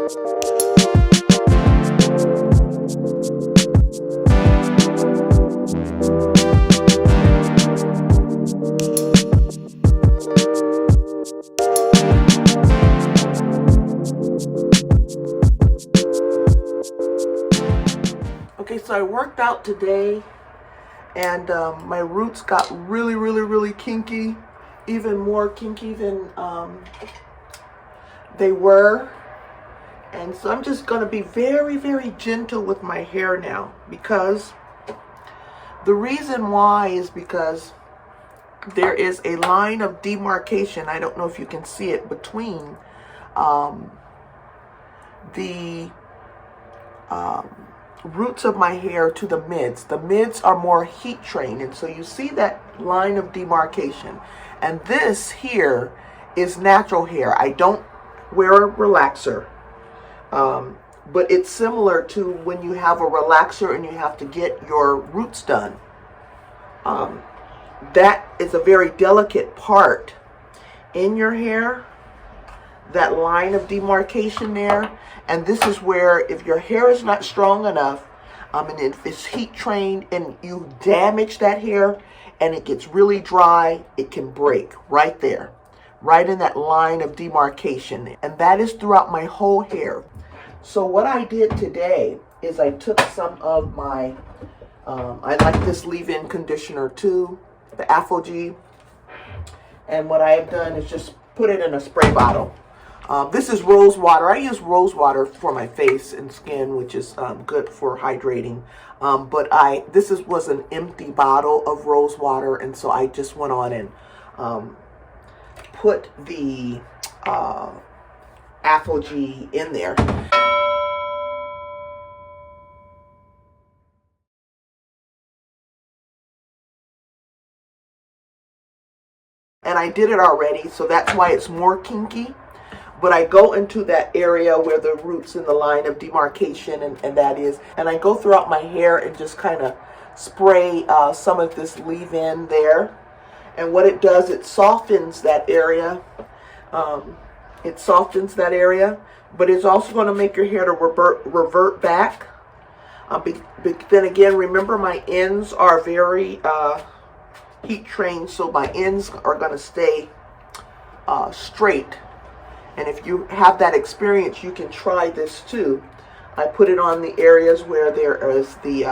Okay, so I worked out today, and my roots got really kinky, even more kinky than they were. And so I'm just going to be very gentle with my hair now, because the reason why is because there is a line of demarcation. I don't know if you can see it, between the roots of my hair to the mids. The mids are more heat trained, and so you see that line of demarcation. And this here is natural hair. I don't wear a relaxer, but it's similar to when you have a relaxer and you have to get your roots done. That is a very delicate part in your hair, that line of demarcation there. And this is where, if your hair is not strong enough, and if it's heat trained and you damage that hair and it gets really dry, it can break right there, right in that line of demarcation. And that is throughout my whole hair. So what I did today is I took some of my, I like this leave-in conditioner too, the ApHogee. And what I've done is just put it in a spray bottle. This is rose water. I use rose water for my face and skin, which is good for hydrating. But this was an empty bottle of rose water, and so I just went on and put the ApHogee in there. And I did it already, so that's why it's more kinky. But I go into that area where the roots in the line of demarcation and that is, and I go throughout my hair and just kind of spray some of this leave-in there. And what it does, it softens that area. It softens that area, but it's also going to make your hair to revert back. But then again, remember, my ends are very heat trained, so my ends are going to stay straight. And if you have that experience, you can try this too. I put it on the areas where there is the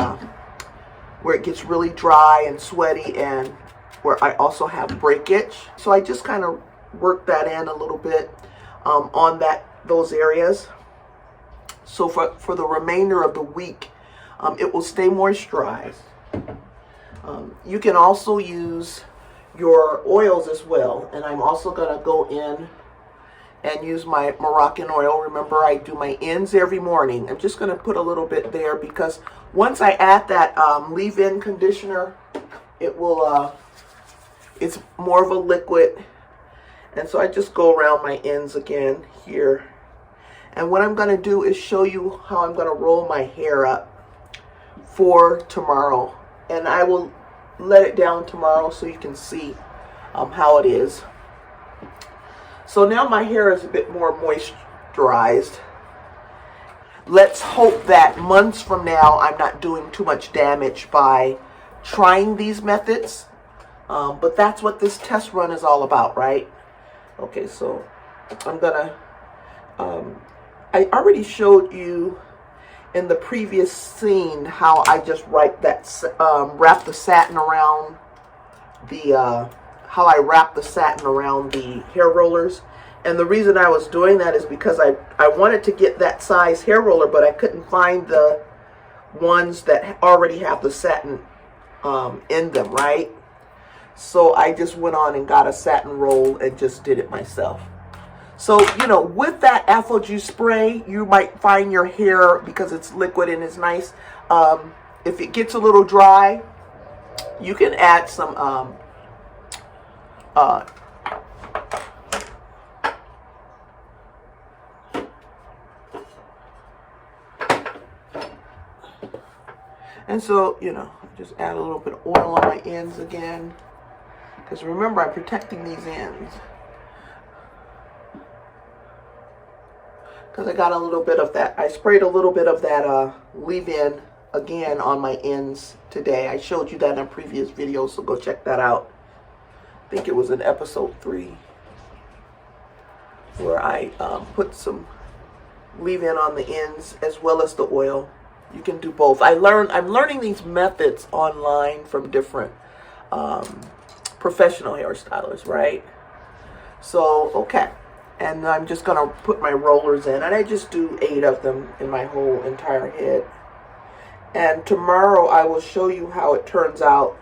where it gets really dry and sweaty, and where I also have breakage. So I just kind of work that in a little bit on those areas. So for the remainder of the week, it will stay moisturized. You can also use your oils as well, and I'm also going to go in and use my Moroccan oil. Remember, I do my ends every morning. I'm just going to put a little bit there, because once I add that leave-in conditioner, it will it's more of a liquid, and so I just go around my ends again here. And what I'm going to do is show you how I'm going to roll my hair up for tomorrow, and I will let it down tomorrow so you can see how it is. So now my hair is a bit more moisturized. Let's hope that months from now I'm not doing too much damage by trying these methods. But that's what this test run is all about, right? Okay, so I'm gonna, I already showed you in the previous scene how I just wrap the satin around the, how I wrap the satin around the hair rollers. And the reason I was doing that is because I wanted to get that size hair roller, but I couldn't find the ones that already have the satin in them, right? So I just went on and got a satin roll and just did it myself. So, you know, with that ApHogee spray, you might find your hair, because it's liquid and it's nice, if it gets a little dry, you can add some and so, you know, just add a little bit of oil on my ends again, because remember, I'm protecting these ends, because I got a little bit of that. I sprayed a little bit of that leave-in again on my ends today. I showed you that in a previous video, so go check that out. I think it was in episode 3 where I put some leave-in on the ends as well as the oil. You can do both. I'm learning these methods online from different professional hairstylists, right? So, okay. And I'm just going to put my rollers in. And I just do 8 of them in my whole entire head. And tomorrow I will show you how it turns out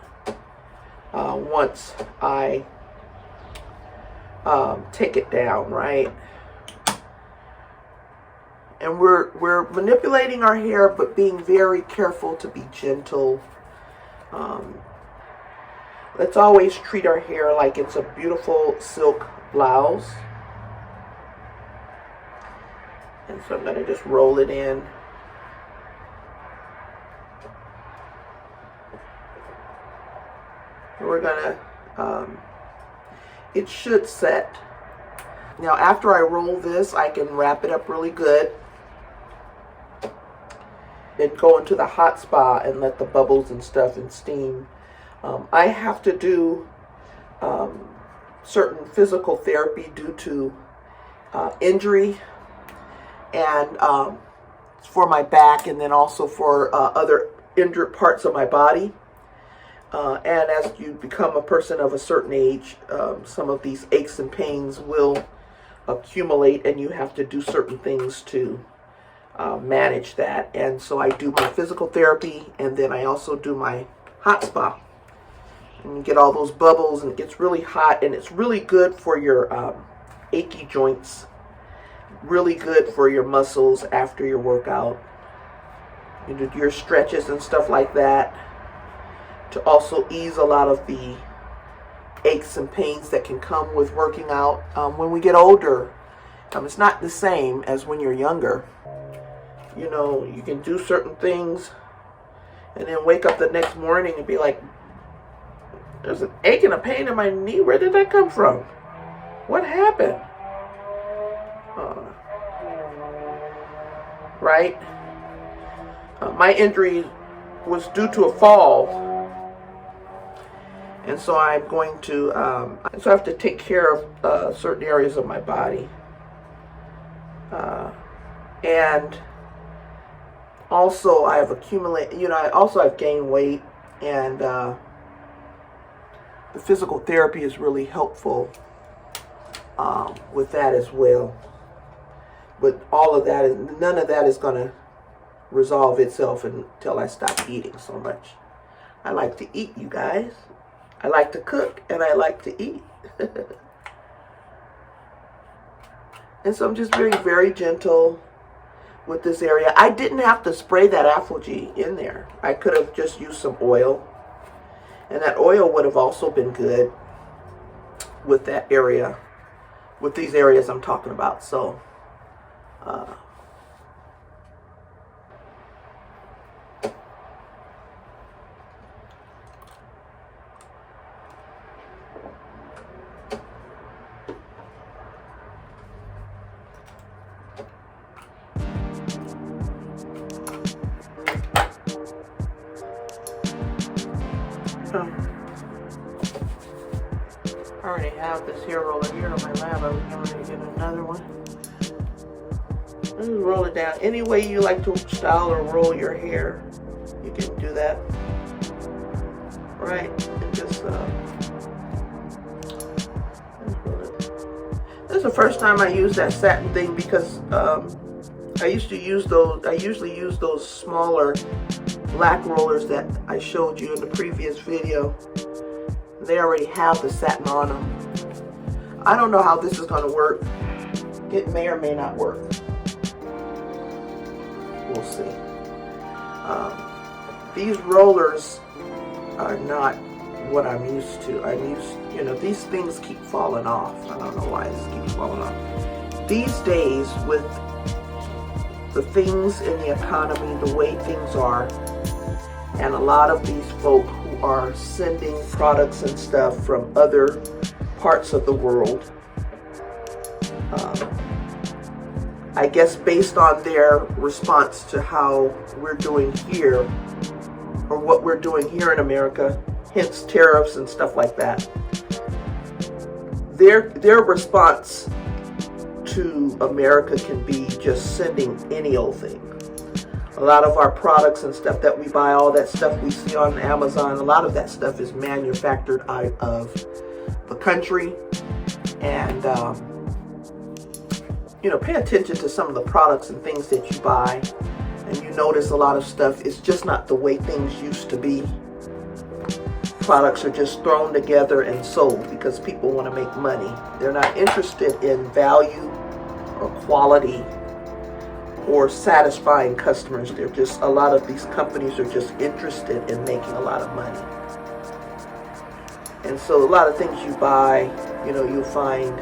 once I take it down, right? And we're manipulating our hair, but being very careful to be gentle. Let's always treat our hair like it's a beautiful silk blouse. And so I'm going to just roll it in. And we're going to, it should set. Now after I roll this, I can wrap it up really good. Then go into the hot spa and let the bubbles and stuff and steam. I have to do certain physical therapy due to injury. And for my back, and then also for other injured parts of my body. And as you become a person of a certain age, some of these aches and pains will accumulate, and you have to do certain things to manage that. And so I do my physical therapy, and then I also do my hot spa. And you get all those bubbles, and it gets really hot, and it's really good for your achy joints. Really good for your muscles after your workout. You do your stretches and stuff like that to also ease a lot of the aches and pains that can come with working out. When we get older, it's not the same as when you're younger. You know, you can do certain things and then wake up the next morning and be like, there's an ache and a pain in my knee. Where did that come from? What happened? Right? My injury was due to a fall, and so I'm going to, so I have to take care of certain areas of my body, and also I've accumulated, I've gained weight, and the physical therapy is really helpful with that as well. But all of that, none of that is going to resolve itself until I stop eating so much. I like to eat, you guys. I like to cook, and I like to eat. And so I'm just being very gentle with this area. I didn't have to spray that ApHogee in there. I could have just used some oil. And that oil would have also been good with that area, with these areas I'm talking about. So, I already have this hair roller here on my lap. I was going to get another one. Just roll it down. Any way you like to style or roll your hair, you can do that. Right? And just roll it. This is the first time I used that satin thing because I usually use those smaller black rollers that I showed you in the previous video. They already have the satin on them. I don't know how this is going to work. It may or may not work. We'll see. These rollers are not what I'm used to. These things keep falling off. I don't know why this keeps falling off. These days, with the things in the economy, the way things are, and a lot of these folk who are sending products and stuff from other parts of the world, I guess based on their response to how we're doing here, or what we're doing here in America, hence tariffs and stuff like that. Their response to America can be just sending any old thing. A lot of our products and stuff that we buy, all that stuff we see on Amazon, a lot of that stuff is manufactured out of the country. And you know, pay attention to some of the products and things that you buy, and you notice a lot of stuff is just not the way things used to be. Products are just thrown together and sold because people want to make money. They're not interested in value or quality or satisfying customers. They're just, a lot of these companies are just interested in making a lot of money. And so a lot of things you buy, you know, you'll find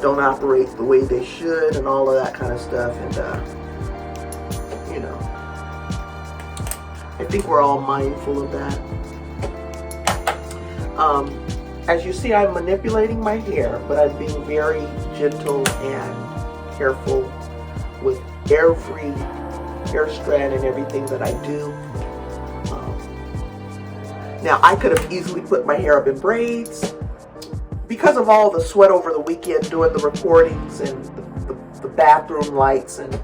don't operate the way they should and all of that kind of stuff. And you know, I think we're all mindful of that. As you see, I'm manipulating my hair, but I'm being very gentle and careful with every hair strand and everything that I do. Now, I could have easily put my hair up in braids. Because of all the sweat over the weekend doing the recordings and the bathroom lights and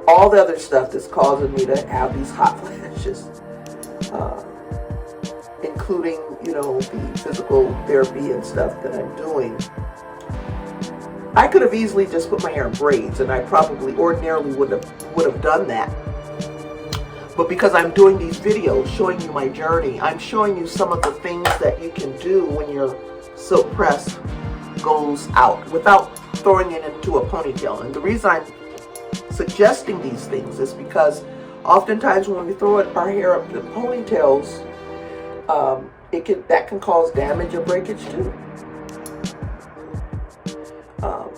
all the other stuff that's causing me to have these hot flashes, including, you know, the physical therapy and stuff that I'm doing, I could have easily just put my hair in braids, and I probably ordinarily would have done that. But because I'm doing these videos showing you my journey, I'm showing you some of the things that you can do when your silk press goes out without throwing it into a ponytail. And the reason I'm suggesting these things is because oftentimes when we throw our hair up in ponytails, that can cause damage or breakage too.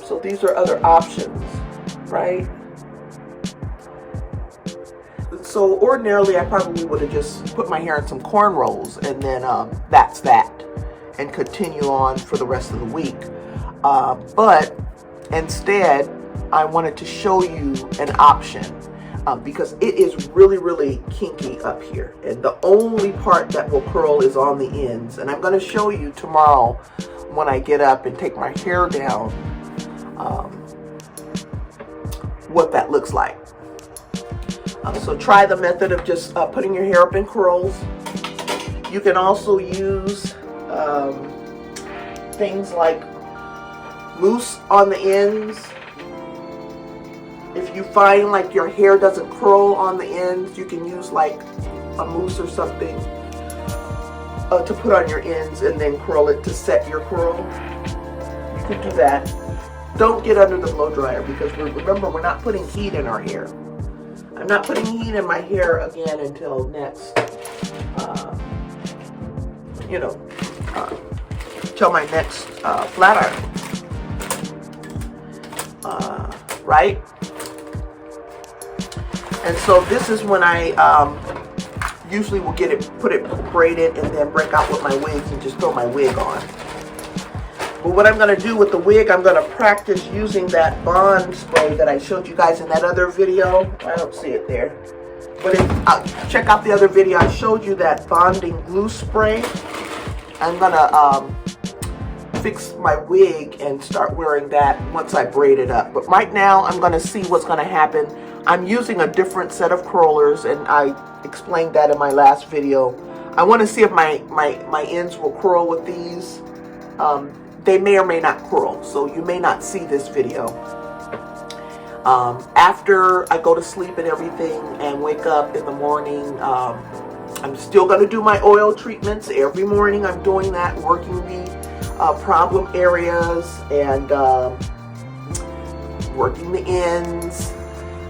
So these are other options, right? So ordinarily I probably would have just put my hair in some cornrows and then that's that, and continue on for the rest of the week. But instead, I wanted to show you an option because it is really, really kinky up here. And the only part that will curl is on the ends. And I'm going to show you tomorrow when I get up and take my hair down what that looks like. So try the method of just putting your hair up in curls. You can also use things like mousse on the ends. If you find like your hair doesn't curl on the ends, you can use like a mousse or something to put on your ends and then curl it to set your curl. You can do that. Don't get under the blow dryer because remember, we're not putting heat in our hair. I'm not putting heat in my hair again until next, till my next flat iron, right? And so this is when I usually will put it braided and then break out with my wigs and just throw my wig on. But what I'm going to do with the wig, I'm going to practice using that bond spray that I showed you guys in that other video. I don't see it there. But check out the other video. I showed you that bonding glue spray. I'm going to fix my wig and start wearing that once I braid it up. But right now, I'm going to see what's going to happen. I'm using a different set of curlers, and I explained that in my last video. I want to see if my ends will curl with these. They may or may not curl, so you may not see this video. After I go to sleep and everything and wake up in the morning, I'm still going to do my oil treatments. Every morning I'm doing that, working the problem areas and working the ends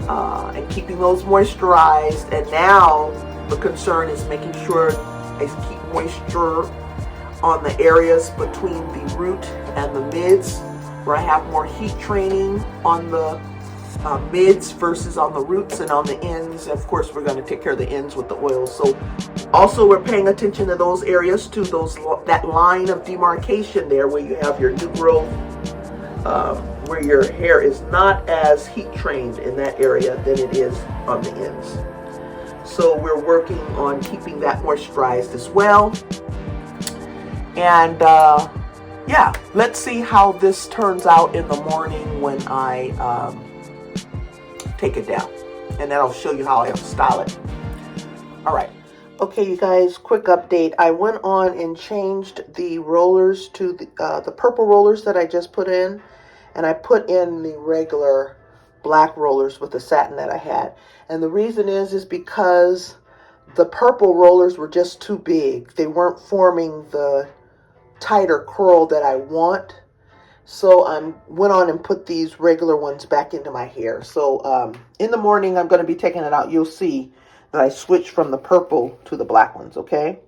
and keeping those moisturized. And now the concern is making sure I keep moisture on the areas between the root and the mids, where I have more heat training on the mids versus on the roots and on the ends. Of course, we're going to take care of the ends with the oil. So also we're paying attention to those areas too, that line of demarcation there where you have your new growth where your hair is not as heat trained in that area than it is on the ends. So we're working on keeping that moisturized as well. And yeah, let's see how this turns out in the morning when I take it down. And then I'll show you how I style it. All right. Okay, you guys, quick update. I went on and changed the rollers to the purple rollers that I just put in. And I put in the regular black rollers with the satin that I had. And the reason is because the purple rollers were just too big. They weren't forming the tighter curl that I want. So I went on and put these regular ones back into my hair. So in the morning, I'm going to be taking it out. You'll see that I switched from the purple to the black ones, okay?